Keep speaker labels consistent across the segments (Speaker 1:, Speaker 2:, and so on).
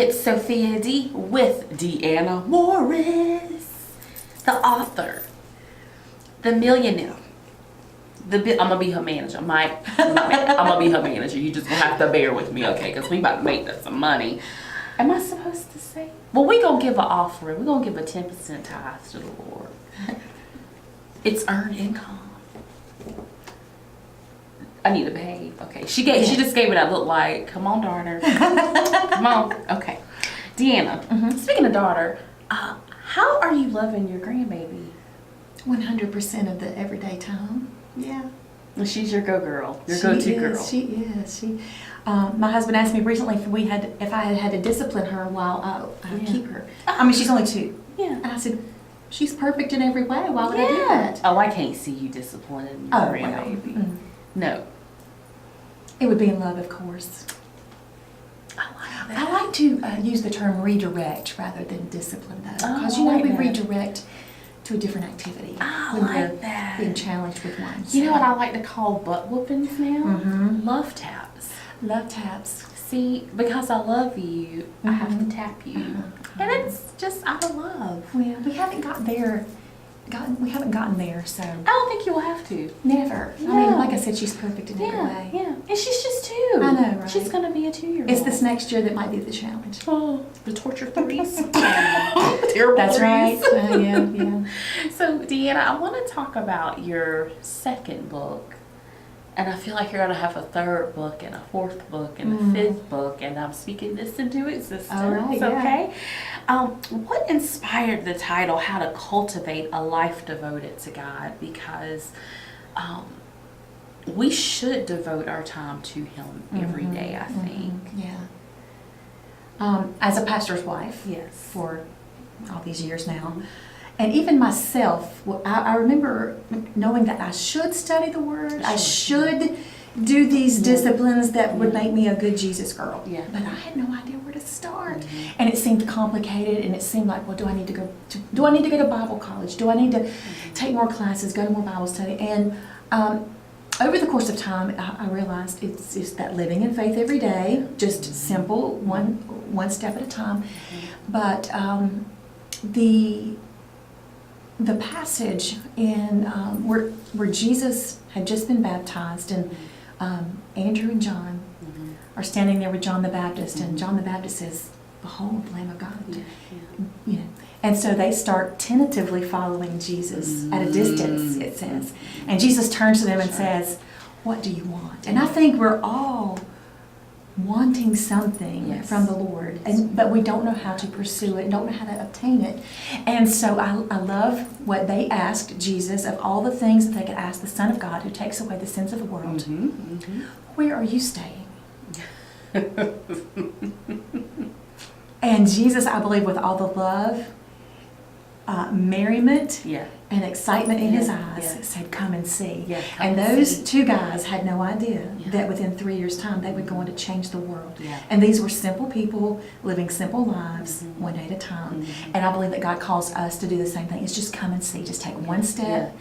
Speaker 1: It's Sophia D with Deanna Morris, the author, the millionaire. I'm gonna be her manager. I'm gonna be her manager. You just gonna have to bear with me, okay? Because we about to make some money. Am I supposed to say? Well, we gonna give an offering. We gonna give a 10% tithe to the Lord. It's earned income. I need to behave. Okay. She just gave me that look like, come on, daughter. Come on. Okay. Deanna, speaking of daughter, how are you loving your grandbaby?
Speaker 2: 100% of the everyday time. Yeah.
Speaker 1: Well, she's your girl. Your go-to girl.
Speaker 2: She is. My husband asked me recently if I had to discipline her while I keep her. I mean, she's only 2.
Speaker 1: Yeah.
Speaker 2: And I said, she's perfect in every way. Why would I do that?
Speaker 1: Oh, I can't see you disciplining your grandbaby.
Speaker 2: Well,
Speaker 1: No.
Speaker 2: It would be in love, of course. I like to use the term redirect rather than discipline, though. Because, we redirect to a different activity.
Speaker 1: I
Speaker 2: when
Speaker 1: like
Speaker 2: we're
Speaker 1: that.
Speaker 2: being challenged with one.
Speaker 1: You know what I like to call butt whoopings now? Love taps.
Speaker 2: Love taps.
Speaker 1: See, because I love you, I have to tap you. And it's just out of love.
Speaker 2: Well, we haven't gotten there, so.
Speaker 1: I don't think you will have to.
Speaker 2: Never.
Speaker 1: No.
Speaker 2: I mean, like I said, she's perfect in every way.
Speaker 1: Yeah. And she's just 2.
Speaker 2: I know, right?
Speaker 1: She's going to be a 2-year-old.
Speaker 2: It's this next year that might be the challenge.
Speaker 1: Oh, the torture 3s. Terrible.
Speaker 2: That's
Speaker 1: 3s.
Speaker 2: right. Yeah.
Speaker 1: So, Deanna, I want to talk about your second book. And I feel like you're going to have a 3rd book and a 4th book and a 5th book. And I'm speaking this into existence.
Speaker 2: All right,
Speaker 1: okay? What inspired the title, How to Cultivate a Life Devoted to God? Because we should devote our time to Him every day, I think.
Speaker 2: Yeah. As a pastor's wife,
Speaker 1: Yes.
Speaker 2: for all these years now, and even myself, I remember knowing that I should study the Word. I should do these disciplines that would make me a good Jesus girl.
Speaker 1: Yeah.
Speaker 2: But I had no idea where to start, and it seemed complicated. And it seemed like, well, do I need to go to Bible college? Do I need to take more classes, go to more Bible study? And over the course of time, I realized it's just that living in faith every day, just simple, one step at a time. But the passage in where Jesus had just been baptized, and Andrew and John are standing there with John the Baptist, and John the Baptist says, "Behold, the Lamb of God." And so they start tentatively following Jesus at a distance, it says. And Jesus turns to them and says, "What do you want?" And I think we're all wanting something from the Lord, but we don't know how to pursue it, don't know how to obtain it. And so I love what they asked Jesus, of all the things that they could ask the Son of God who takes away the sins of the world. Where are you staying? And Jesus, I believe, with all the love, merriment, and excitement in his eyes, said, "Come and see." And those 2 guys had no idea that within 3 years' time they would go on to change the world. And these were simple people living simple lives one day at a time. And I believe that God calls us to do the same thing. It's just come and see. Just take one step,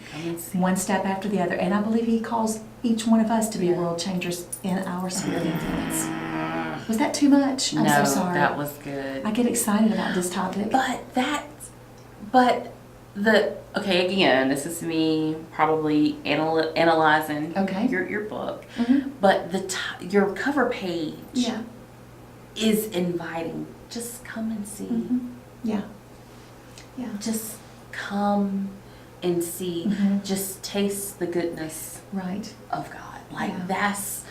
Speaker 2: one step after the other. And I believe He calls each one of us to be world changers in our sphere of influence. Was that too much? I'm so sorry.
Speaker 1: No, that was good.
Speaker 2: I get excited about this topic.
Speaker 1: Okay, again, this is me probably analyzing your book, but your cover page is inviting. Just come and see.
Speaker 2: Yeah.
Speaker 1: Just come and see. Just taste the goodness of God. That's.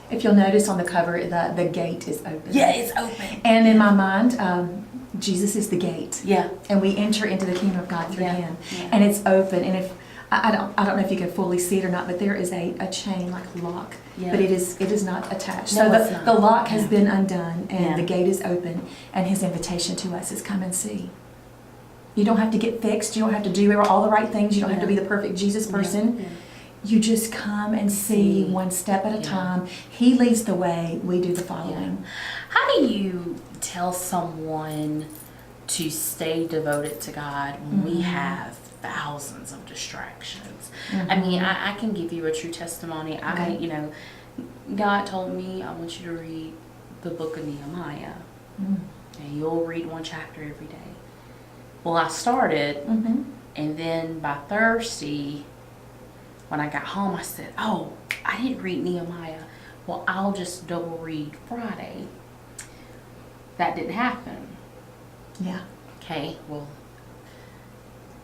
Speaker 2: If you'll notice on the cover, the gate is open.
Speaker 1: Yeah, it's open.
Speaker 2: And in my mind, Jesus is the gate.
Speaker 1: Yeah.
Speaker 2: And we enter into the kingdom of God through Him. And it's open. And if I don't know if you can fully see it or not, but there is a chain, like a lock. But it is not attached.
Speaker 1: No,
Speaker 2: so the lock has been undone, and the gate is open, and His invitation to us is come and see. You don't have to get fixed. You don't have to do all the right things. You don't have to be the perfect Jesus person. You just come and see one step at a time. He leads the way. We do the following.
Speaker 1: How do you tell someone to stay devoted to God when we have thousands of distractions? I mean, I can give you a true testimony. God told me, I want you to read the book of Nehemiah. and you'll read one chapter every day. Well, I started,
Speaker 2: Mm-hmm.
Speaker 1: and then by Thursday, when I got home, I said, oh, I didn't read Nehemiah. Well, I'll just double read Friday. That didn't happen.
Speaker 2: Yeah.
Speaker 1: Okay, well,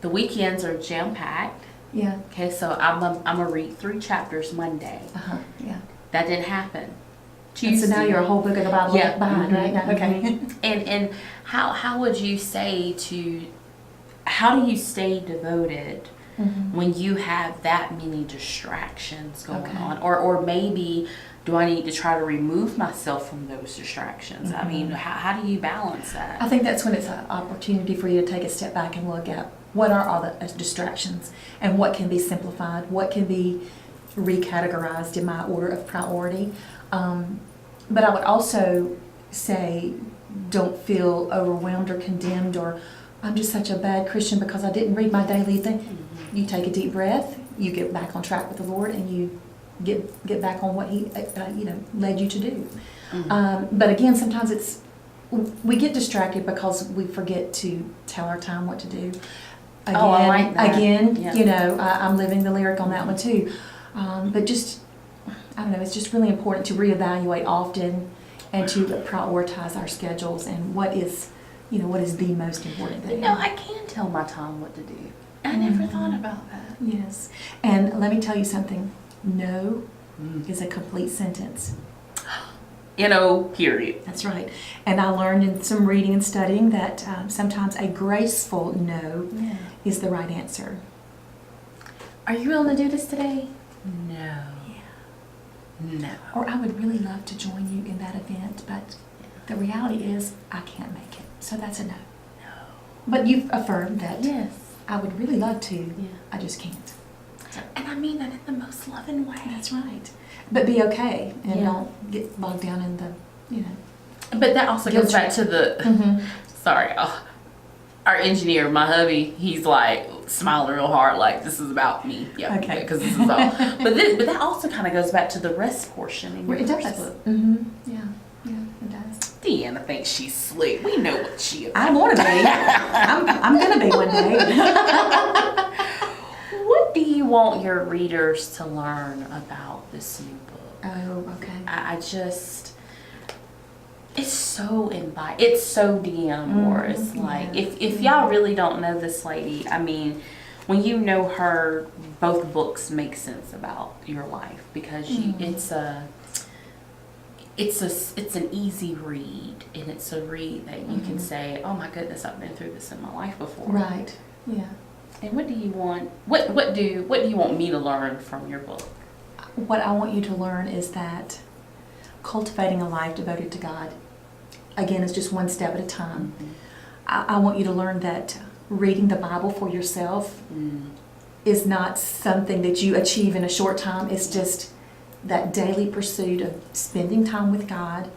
Speaker 1: the weekends are jam-packed.
Speaker 2: Yeah.
Speaker 1: Okay, so I'm gonna read 3 chapters Monday.
Speaker 2: Uh-huh. Yeah.
Speaker 1: That didn't happen.
Speaker 2: And
Speaker 1: Tuesday.
Speaker 2: so now you're a whole book of the Bible
Speaker 1: Yeah.
Speaker 2: behind, right?
Speaker 1: Mhm.
Speaker 2: Okay.
Speaker 1: And how would you say how do you stay devoted
Speaker 2: Mm-hmm.
Speaker 1: when you have that many distractions going
Speaker 2: Okay.
Speaker 1: on? Or maybe do I need to try to remove myself from those distractions? I mean, how do you balance that?
Speaker 2: I think that's when it's an opportunity for you to take a step back and look at what are all the distractions and what can be simplified, what can be recategorized in my order of priority. But I would also say don't feel overwhelmed or condemned or I'm just such a bad Christian because I didn't read my daily thing.
Speaker 1: Mm-hmm.
Speaker 2: You take a deep breath, you get back on track with the Lord, and you get back on what He led you to do.
Speaker 1: Mm-hmm.
Speaker 2: But again, sometimes we get distracted because we forget to tell our time what to do. Again,
Speaker 1: Oh, I like that. Yeah.
Speaker 2: I'm living the lyric on that one too. But just, I don't know, it's just really important to reevaluate often and to prioritize our schedules and what is the most important thing.
Speaker 1: I can tell my time what to do. I never thought about that.
Speaker 2: Yes. And let me tell you something. No is a complete sentence.
Speaker 1: Period.
Speaker 2: That's right. And I learned in some reading and studying that sometimes a graceful no is the right answer.
Speaker 1: Are you willing to do this today? No.
Speaker 2: Yeah.
Speaker 1: No.
Speaker 2: Or I would really love to join you in that event, but the reality is I can't make it. So that's a no.
Speaker 1: No.
Speaker 2: But you've affirmed that
Speaker 1: Yes.
Speaker 2: I would really love to.
Speaker 1: Yeah.
Speaker 2: I just can't.
Speaker 1: And I mean that in the most loving way.
Speaker 2: That's right. But be okay and
Speaker 1: Yeah.
Speaker 2: don't get bogged down in the,
Speaker 1: But that also
Speaker 2: Guilt
Speaker 1: goes back
Speaker 2: trip.
Speaker 1: to the,
Speaker 2: Mhm.
Speaker 1: sorry, our engineer, my hubby, he's like smiling real hard, like this is about me. Yeah,
Speaker 2: Okay.
Speaker 1: because this is all. but that also kind of goes back to the rest portion in your
Speaker 2: It
Speaker 1: first
Speaker 2: does.
Speaker 1: book.
Speaker 2: Mm-hmm. Yeah, it does.
Speaker 1: Deanna thinks she's slick. We know what she is.
Speaker 2: I want to be. I'm going to be one day.
Speaker 1: What do you want your readers to learn about this new book?
Speaker 2: Oh, okay.
Speaker 1: I just, it's so it's so Deanna Morris. Like, if y'all really don't know this lady, I mean, when you know her, both books make sense about your life because it's an easy read, and it's a read that you can say, oh my goodness, I've been through this in my life before.
Speaker 2: Right. Yeah.
Speaker 1: And what do you want? What do you want me to learn from your book?
Speaker 2: What I want you to learn is that cultivating a life devoted to God, again, is just one step at a time. I want you to learn that reading the Bible for yourself is not something that you achieve in a short time. It's just that daily pursuit of spending time with God.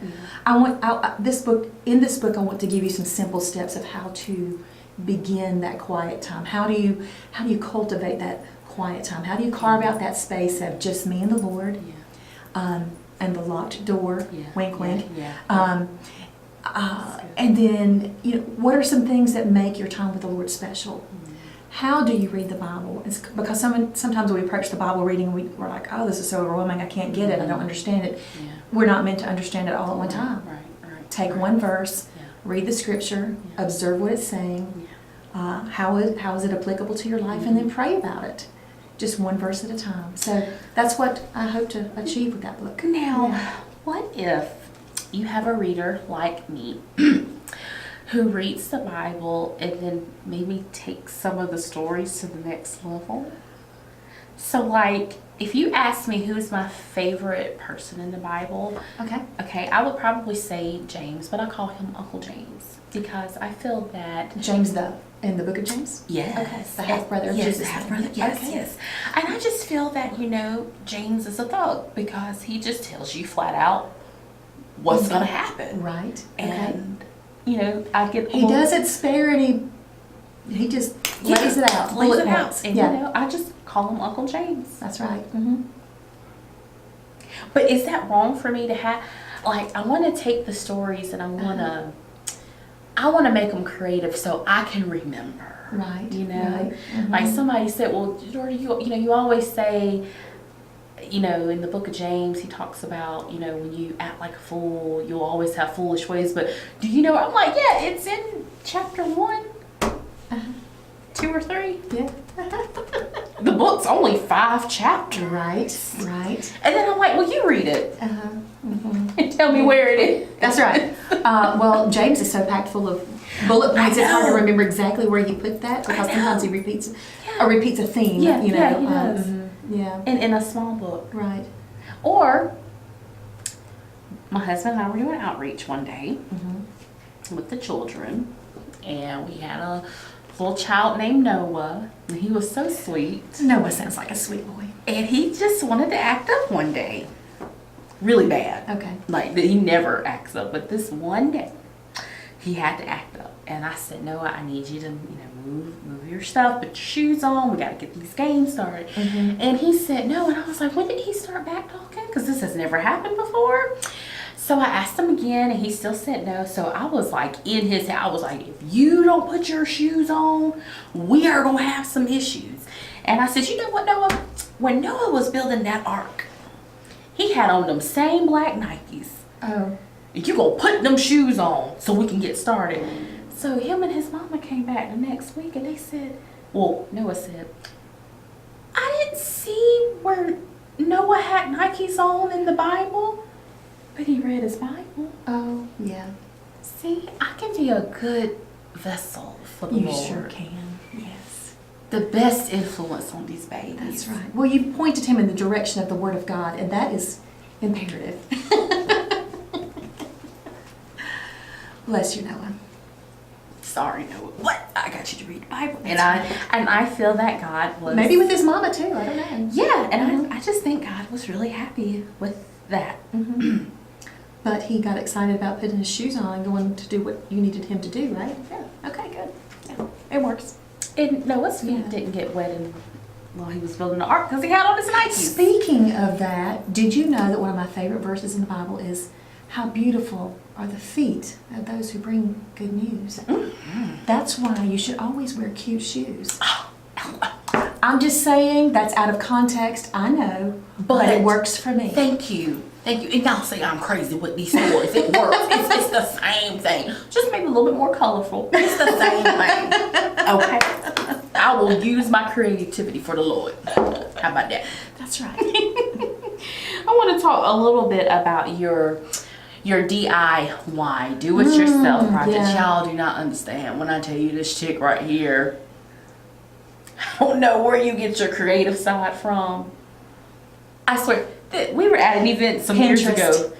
Speaker 2: In this book, I want to give you some simple steps of how to begin that quiet time. How do you cultivate that quiet time? How do you carve out that space of just me and the Lord, and the locked door? Wink, wink. And then, what are some things that make your time with the Lord special? How do you read the Bible? It's because sometimes we approach the Bible reading and we're like, oh, this is so overwhelming, I can't get it, I don't understand it. We're not meant to understand it all at one time.
Speaker 1: Right.
Speaker 2: Take one verse, read the scripture, observe what it's saying, how is it applicable to your life, and then pray about it. Just one verse at a time. So that's what I hope to achieve with that book.
Speaker 1: Now, what if you have a reader like me who reads the Bible and then maybe takes some of the stories to the next level? So, like, if you ask me who's my favorite person in the Bible, okay, I would probably say James, but I call him Uncle James because I feel that
Speaker 2: James in the book of James?
Speaker 1: Yes.
Speaker 2: Okay. The half-brother of
Speaker 1: yes,
Speaker 2: Jesus.
Speaker 1: the half-brother. Yes,
Speaker 2: Okay.
Speaker 1: yes. And I just feel that, James is a thug because he just tells you flat out what's going to happen.
Speaker 2: Right.
Speaker 1: And, I get...
Speaker 2: He doesn't spare and he just lays it out.
Speaker 1: Lays it out. And,
Speaker 2: Yeah.
Speaker 1: I just call him Uncle James.
Speaker 2: That's right.
Speaker 1: But is that wrong for me to have... Like, I want to take the stories and I want to... I want to make them creative so I can remember.
Speaker 2: Right.
Speaker 1: You know,
Speaker 2: Right. Mhm.
Speaker 1: like somebody said, well, Jordan, you always say, in the book of James, he talks about, when you act like a fool, you'll always have foolish ways. But do you know? I'm like, yeah, it's in chapter 1,
Speaker 2: Uh-huh.
Speaker 1: 2 or 3.
Speaker 2: Yeah.
Speaker 1: The book's only 5 chapters.
Speaker 2: Right. Right.
Speaker 1: And then I'm like, well, you read it
Speaker 2: Uh-huh. Mhm.
Speaker 1: and tell me where it is.
Speaker 2: That's right. Well, James is so packed full of bullet points. It's hard to remember exactly where he put that because sometimes he repeats a theme.
Speaker 1: Yeah,
Speaker 2: you know.
Speaker 1: yeah, he does.
Speaker 2: Yeah.
Speaker 1: In a small book.
Speaker 2: Right.
Speaker 1: Or my husband and I were doing outreach one day with the children, and we had a little child named Noah, and he was so sweet.
Speaker 2: Noah sounds like a sweet boy.
Speaker 1: And he just wanted to act up one day. Really bad.
Speaker 2: Okay.
Speaker 1: Like, he never acts up, but this one day, he had to act up. And I said, Noah, I need you to, move your stuff, put your shoes on. We got to get these games started. And he said no. And I was like, when did he start back talking? Because this has never happened before. So I asked him again, and he still said no. So I was like in his head. I was like, if you don't put your shoes on, we are going to have some issues. And I said, you know what, Noah? When Noah was building that ark, he had on them same black Nikes.
Speaker 2: Oh.
Speaker 1: You gonna put them shoes on so we can get started. So him and his mama came back the next week, and they said, well, Noah said, I didn't see where Noah had Nikes on in the Bible, but he read his Bible.
Speaker 2: Oh. Yeah.
Speaker 1: See, I can be a good vessel for the
Speaker 2: You
Speaker 1: Lord.
Speaker 2: sure can. Yes.
Speaker 1: The best influence on these babies.
Speaker 2: That's right. Well, you pointed him in the direction of the Word of God, and that is imperative. Bless you, Noah.
Speaker 1: Sorry, Noah. What? I got you to read the Bible. And I feel that God was...
Speaker 2: Maybe with his mama, too. I don't know.
Speaker 1: Yeah, and I just think God was really happy with that.
Speaker 2: But he got excited about putting his shoes on and going to do what you needed him to do, right?
Speaker 1: Yeah.
Speaker 2: Okay, good. Yeah, it works.
Speaker 1: And Noah's feet didn't get wet while he was building the ark because he had on his Nikes.
Speaker 2: Speaking of that, did you know that one of my favorite verses in the Bible is, how beautiful are the feet of those who bring good news. That's why you should always wear cute shoes. I'm just saying, that's out of context, I know, but it works for me.
Speaker 1: Thank you. Thank you. And y'all say I'm crazy with these stories. It works. It's the same thing. Just maybe a little bit more colorful. It's the same thing. Okay? I will use my creativity for the Lord. How about that?
Speaker 2: That's right.
Speaker 1: I want to talk a little bit about your DIY, do it yourself project.
Speaker 2: yeah.
Speaker 1: Y'all do not understand when I tell you this chick right here. I don't know where you get your creative side from. I swear, we were at an event some years ago.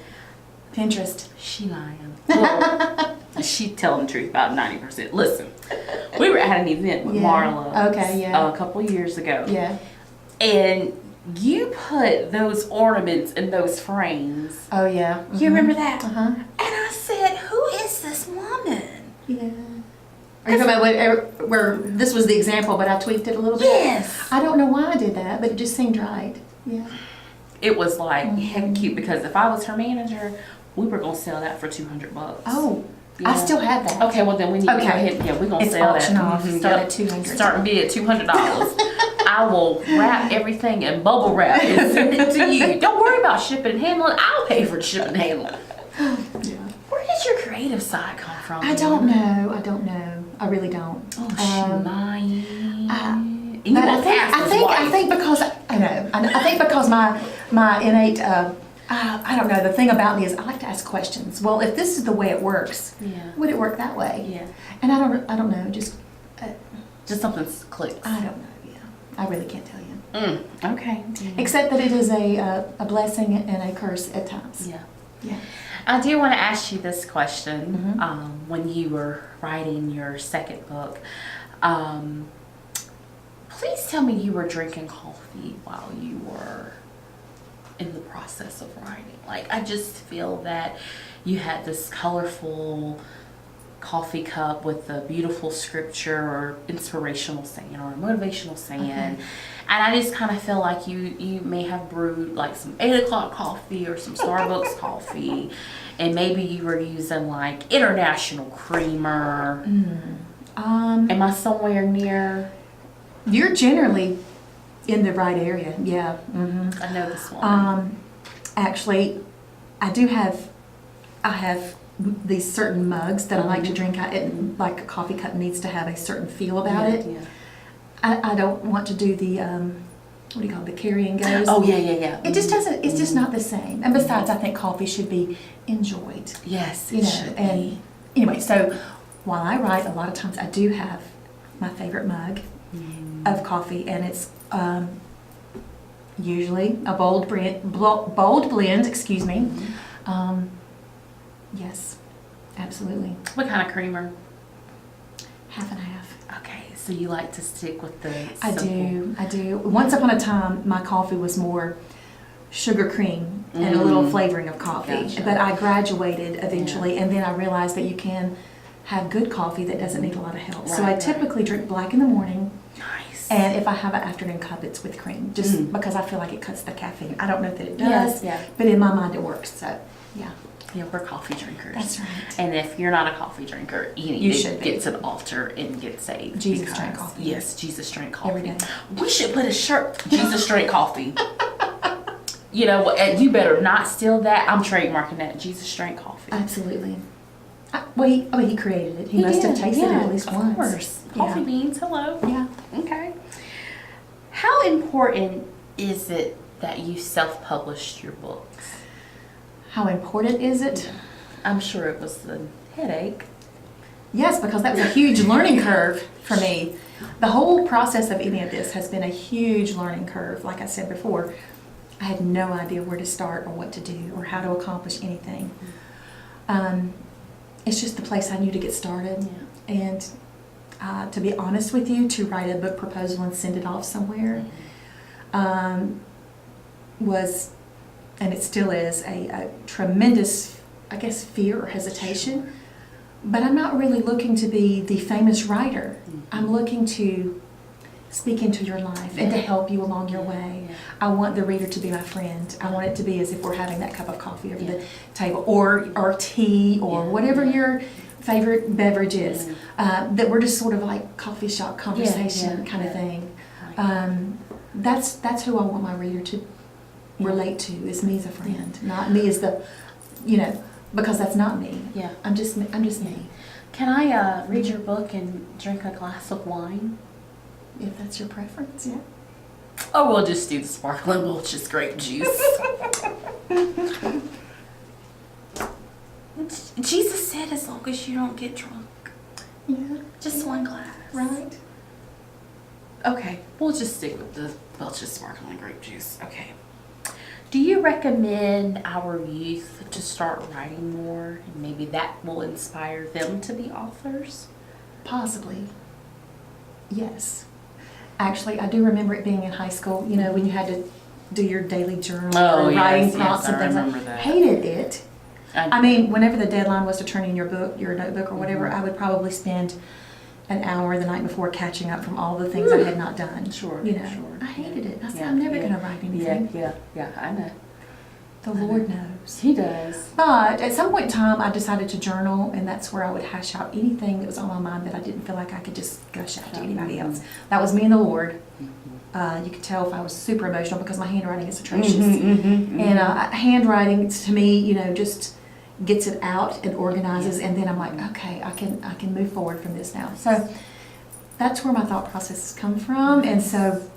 Speaker 2: Pinterest.
Speaker 1: She lying. Well, she telling the truth about 90%. Listen, we were at an event with Marla a couple years ago.
Speaker 2: Yeah.
Speaker 1: And you put those ornaments in those frames.
Speaker 2: Oh, yeah.
Speaker 1: You remember that?
Speaker 2: Uh-huh.
Speaker 1: And I said, who is this woman?
Speaker 2: Yeah. Are you talking about where this was the example, but I tweaked it a little bit?
Speaker 1: Yes.
Speaker 2: I don't know why I did that, but it just seemed right. Yeah.
Speaker 1: It was like heck cute because if I was her manager, we were gonna sell that for $200.
Speaker 2: Oh,
Speaker 1: Yeah.
Speaker 2: I still have that.
Speaker 1: Okay, well then we need to go ahead. Yeah, we're gonna
Speaker 2: It's
Speaker 1: sell
Speaker 2: auction
Speaker 1: that.
Speaker 2: off. Start at $200.
Speaker 1: Starting bid at $200. I will wrap everything in bubble wrap and send it to you. Don't worry about shipping and handling. I'll pay for the shipping and handling.
Speaker 2: Yeah.
Speaker 1: Where did your creative side come from?
Speaker 2: I don't know. I don't know. I really don't.
Speaker 1: Oh, she lying. And
Speaker 2: But
Speaker 1: you
Speaker 2: I
Speaker 1: a
Speaker 2: think
Speaker 1: pastor's wife.
Speaker 2: because I know. I think because my innate I don't know, the thing about me is I like to ask questions. Well, if this is the way it works, would it work that way?
Speaker 1: Yeah.
Speaker 2: And I don't know, just
Speaker 1: something clicks.
Speaker 2: I don't know. Yeah, I really can't tell you.
Speaker 1: Okay.
Speaker 2: Except that it is a blessing and a curse at times.
Speaker 1: Yeah.
Speaker 2: Yeah.
Speaker 1: I do want to ask you this question.
Speaker 2: Mm-hmm.
Speaker 1: When you were writing your second book, please tell me you were drinking coffee while you were in the process of writing. Like, I just feel that you had this colorful coffee cup with a beautiful scripture or inspirational saying or a motivational saying. And I just kind of feel like you may have brewed like some 8 o'clock coffee or some Starbucks coffee, and maybe you were using like international creamer. Am I somewhere near?
Speaker 2: You're generally in the right area. Yeah.
Speaker 1: I know this one.
Speaker 2: Actually, I have these certain mugs that I like to drink out. Like a coffee cup needs to have a certain feel about it.
Speaker 1: Yeah.
Speaker 2: I don't want to do the what do you call it, the carry and goes.
Speaker 1: Oh yeah.
Speaker 2: It just doesn't. It's just not the same. And besides, I think coffee should be enjoyed.
Speaker 1: Yes,
Speaker 2: You
Speaker 1: it
Speaker 2: know.
Speaker 1: should
Speaker 2: And
Speaker 1: be.
Speaker 2: anyway, so while I write, a lot of times I do have my favorite mug of coffee, and it's usually a bold blend. Excuse me. Yes, absolutely.
Speaker 1: What kind of creamer?
Speaker 2: Half and half.
Speaker 1: Okay, so you like to stick with the
Speaker 2: I
Speaker 1: simple.
Speaker 2: do. Once upon a time, my coffee was more sugar cream and a little flavoring of coffee.
Speaker 1: Gotcha.
Speaker 2: But I graduated eventually, and then I realized that you can have good coffee that doesn't need a lot of help. So I
Speaker 1: Right.
Speaker 2: typically drink black in the morning,
Speaker 1: Nice.
Speaker 2: and if I have an afternoon cup, it's with cream, just because I feel like it cuts the caffeine. I don't know that it does,
Speaker 1: Yeah.
Speaker 2: but in my mind it works. So, yeah.
Speaker 1: Yeah, we're coffee drinkers.
Speaker 2: That's right.
Speaker 1: And if you're not a coffee drinker, you need
Speaker 2: You
Speaker 1: to
Speaker 2: should be.
Speaker 1: get to the altar and get saved.
Speaker 2: Jesus
Speaker 1: because-
Speaker 2: drank coffee.
Speaker 1: Yes, Jesus drank coffee.
Speaker 2: Every day.
Speaker 1: We should put a shirt, Jesus drank coffee. You know what? You better not steal that. I'm trademarking that. Jesus drank coffee.
Speaker 2: Absolutely. He created it. He must have tasted it at least
Speaker 1: of
Speaker 2: once.
Speaker 1: course.
Speaker 2: Yeah.
Speaker 1: Coffee beans, hello.
Speaker 2: Yeah.
Speaker 1: Okay. How important is it that you self-published your books?
Speaker 2: How important is it?
Speaker 1: I'm sure it was a headache.
Speaker 2: Yes, because that was a huge learning curve for me. The whole process of any of this has been a huge learning curve. Like I said before, I had no idea where to start or what to do or how to accomplish anything. It's just the place I knew to get started.
Speaker 1: Yeah.
Speaker 2: And to be honest with you, to write a book proposal and send it off somewhere was, and it still is, a tremendous, I guess, fear or hesitation. But I'm not really looking to be the famous writer. I'm looking to speak into your life and to help you along your way.
Speaker 1: Yeah.
Speaker 2: I want the reader to be my friend. I want it to be as if we're having that cup of coffee over the table, or tea, or whatever your favorite beverage is. That we're just sort of like coffee shop conversation kind of thing. That's who I want my reader to relate to, is me as a friend, not me as the, because that's not me.
Speaker 1: Yeah.
Speaker 2: I'm just me.
Speaker 1: Can I read your book and drink a glass of wine?
Speaker 2: If that's your preference, yeah.
Speaker 1: Oh, we'll just do the sparkling Welch's grape juice. Jesus said as long as you don't get drunk.
Speaker 2: Yeah.
Speaker 1: Just one glass.
Speaker 2: Right.
Speaker 1: Okay, we'll just stick with the Welch's sparkling grape juice. Okay. Do you recommend our youth to start writing more? And maybe that will inspire them to be authors?
Speaker 2: Possibly. Yes. Actually, I do remember it being in high school, when you had to do your daily journal
Speaker 1: Oh,
Speaker 2: or writing
Speaker 1: yes,
Speaker 2: prompts
Speaker 1: yes,
Speaker 2: and
Speaker 1: I
Speaker 2: things like
Speaker 1: remember that.
Speaker 2: Hated it.
Speaker 1: I
Speaker 2: I mean, whenever the deadline was to turn in your book, your notebook or whatever, I would probably spend an hour the night before catching up from all the things I had not done.
Speaker 1: Sure,
Speaker 2: Sure.
Speaker 1: sure.
Speaker 2: I hated it. I said,
Speaker 1: Yeah,
Speaker 2: I'm never
Speaker 1: yeah.
Speaker 2: going to write anything.
Speaker 1: Yeah, I know.
Speaker 2: The Lord knows.
Speaker 1: He does.
Speaker 2: But at some point in time, I decided to journal, and that's where I would hash out anything that was on my mind that I didn't feel like I could just gush out to anybody else. That was me and the Lord. You could tell if I was super emotional because my handwriting is atrocious. And handwriting to me, just gets it out and organizes, and then I'm like, okay, I can move forward from this now. So that's where my thought processes come from, and so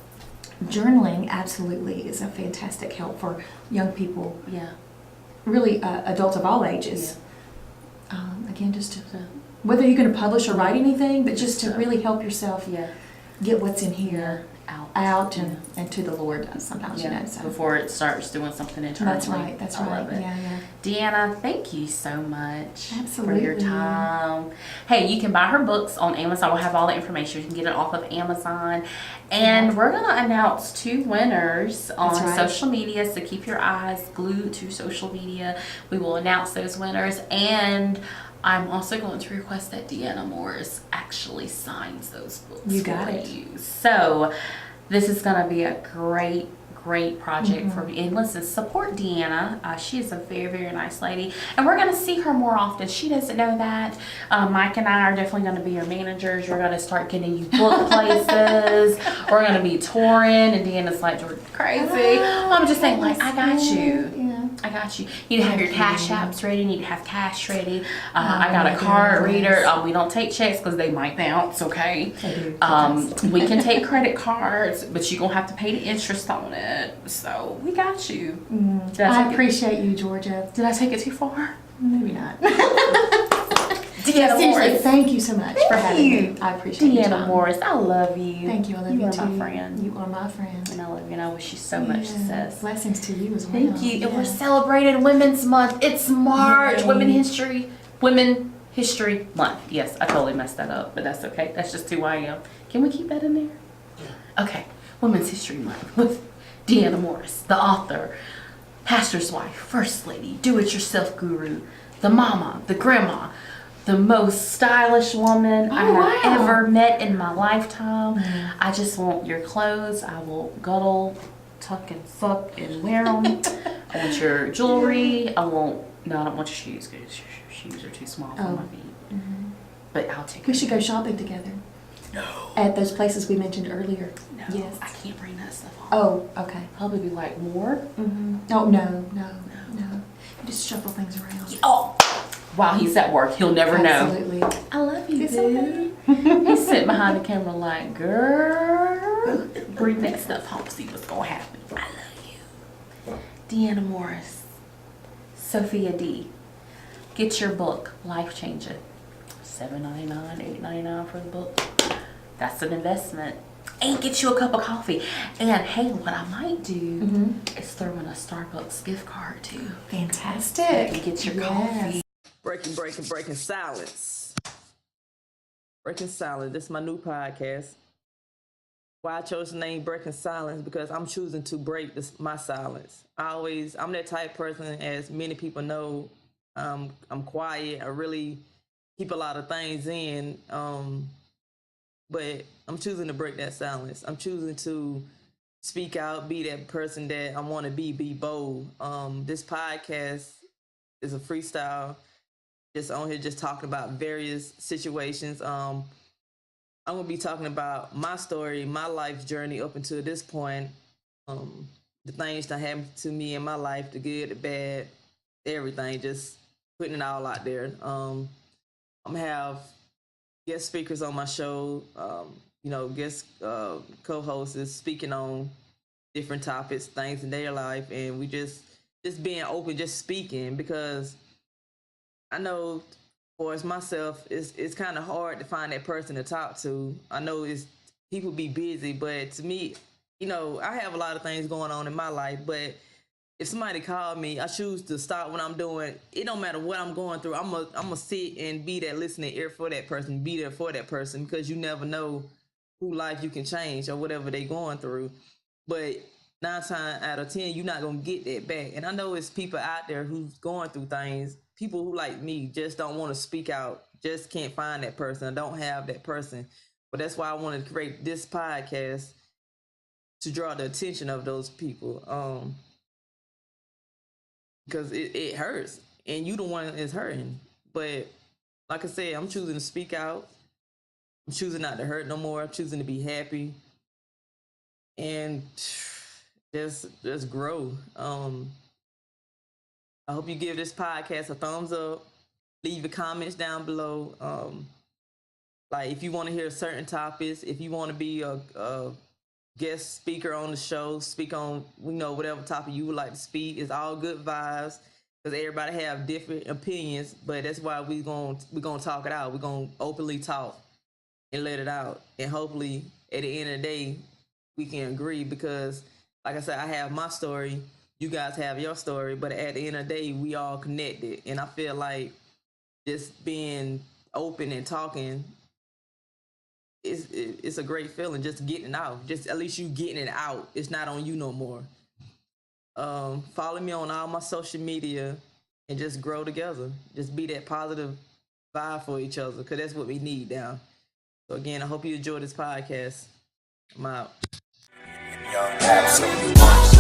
Speaker 2: journaling absolutely is a fantastic help for young people,
Speaker 1: Yeah.
Speaker 2: really adults of all ages. Again, just to, whether you're going to publish or write anything, but just to really help yourself
Speaker 1: Yeah.
Speaker 2: get what's in here out
Speaker 1: Yeah.
Speaker 2: and to the Lord sometimes, so.
Speaker 1: Before it starts doing something internally.
Speaker 2: That's right, that's
Speaker 1: I
Speaker 2: right.
Speaker 1: love it.
Speaker 2: Yeah.
Speaker 1: Deanna, thank you so much for your
Speaker 2: Absolutely.
Speaker 1: time. Hey, you can buy her books on Amazon. We'll have all the information. You can get it off of Amazon. And we're going to announce 2 winners on
Speaker 2: That's right.
Speaker 1: social media, so keep your eyes glued to social media. We will announce those winners. And I'm also going to request that Deanna Morris actually signs those books
Speaker 2: You got
Speaker 1: for
Speaker 2: it.
Speaker 1: you. So this is going to be a great project for me. And listen, support Deanna. She is a very, very nice lady. And we're going to see her more often. She doesn't know that. Mike and I are definitely going to be your managers. We're going to start getting you book places. We're going to be touring. And Deanna's like, Jordan, crazy. I'm just saying, like, I got you.
Speaker 2: Yeah.
Speaker 1: I got you. You need to have your cash apps ready. You need to have cash ready. I got a card reader. We don't take checks because they might bounce, okay? We can take credit cards, but you're going to have to pay the interest on it. So we got you.
Speaker 2: I appreciate you, Georgia.
Speaker 1: Did I take it too far?
Speaker 2: Maybe not.
Speaker 1: Deanna
Speaker 2: Seriously,
Speaker 1: Morris.
Speaker 2: thank you so much for having me. I appreciate you,
Speaker 1: Deanna
Speaker 2: Tom.
Speaker 1: Morris, I love you.
Speaker 2: Thank you. I love
Speaker 1: you.
Speaker 2: you
Speaker 1: are
Speaker 2: too.
Speaker 1: my friend.
Speaker 2: You are my friend.
Speaker 1: And I love you, and I wish you so much success.
Speaker 2: Blessings to you as well.
Speaker 1: Thank you. And we're celebrating Women's Month. It's March.
Speaker 2: Yay.
Speaker 1: Women History Month. Yes, I totally messed that up, but that's okay. That's just who I am. Can we keep that in there? Okay. Women's History Month with Deanna Morris, the author, pastor's wife, first lady, do-it-yourself guru, the mama, the grandma, the most stylish woman I have ever met in my lifetime. I just want your clothes. I will guddle, tuck and suck and wear them. I want your jewelry. I don't want your shoes because your shoes are too small for my feet. But I'll take
Speaker 2: We should go shopping together.
Speaker 1: No.
Speaker 2: At those places we mentioned earlier.
Speaker 1: No,
Speaker 2: Yes.
Speaker 1: I can't bring that stuff on.
Speaker 2: Oh, okay.
Speaker 1: Probably be like more.
Speaker 2: Oh, no. You just shuffle things around.
Speaker 1: Oh, while he's at work, he'll never know.
Speaker 2: Absolutely.
Speaker 1: I love you,
Speaker 2: It's
Speaker 1: dude.
Speaker 2: okay.
Speaker 1: He's sitting behind the camera like, girl, bring that stuff home, see what's gonna happen. I love you. Deanna Morris, Sophia D. Get your book, Life Changer. $7.99, $8.99 for the book. That's an investment. And get you a cup of coffee. And hey, what I might do is throw in a Starbucks gift card too.
Speaker 2: Fantastic.
Speaker 1: And get your
Speaker 2: Yes.
Speaker 1: coffee.
Speaker 3: Breaking silence. Breaking silence. This is my new podcast. Why I chose the name Breaking Silence, because I'm choosing to break my silence. I'm that type of person, as many people know, I'm quiet. I really keep a lot of things in. But I'm choosing to break that silence. I'm choosing to speak out, be that person that I want to be bold. This podcast is a freestyle, just on here, just talking about various situations. I'm gonna be talking about my story, my life journey up until this point, the things that happened to me in my life, the good, the bad, everything, just putting it all out there. I'm gonna have guest speakers on my show, guest co-hosts speaking on different topics, things in their life, and we just being open, just speaking, because I know for as myself, it's kind of hard to find that person to talk to. I know people be busy, but to me, I have a lot of things going on in my life, but if somebody called me, I choose to stop what I'm doing. It don't matter what I'm going through. I'm gonna sit and be that listening ear for that person, be there for that person, because you never know who life you can change or whatever they going through. But 9 times out of 10, you're not gonna get that back. And I know it's people out there who's going through things. People who, like me, just don't want to speak out, just can't find that person, don't have that person. But that's why I wanted to create this podcast, to draw the attention of those people. Because it hurts, and you the one is hurting. But like I said, I'm choosing to speak out. I'm choosing not to hurt no more. I'm choosing to be happy, and just grow. I hope you give this podcast a thumbs up. Leave your comments down below. Like if you want to hear certain topics, if you want to be a guest speaker on the show, speak on whatever topic you would like to speak. It's all good vibes, because everybody have different opinions, but that's why we're gonna talk it out. We're gonna openly talk and let it out, and hopefully at the end of the day we can agree, because like I said, I have my story, you guys have your story, but at the end of the day we all connected. And I feel like just being open and talking, it's a great feeling, just getting it out. Just at least you getting it out. It's not on you no more. Follow me on all my social media and just grow together. Just be that positive vibe for each other, because that's what we need now. So again, I hope you enjoy this podcast. I'm out.
Speaker 4: Young Absolute.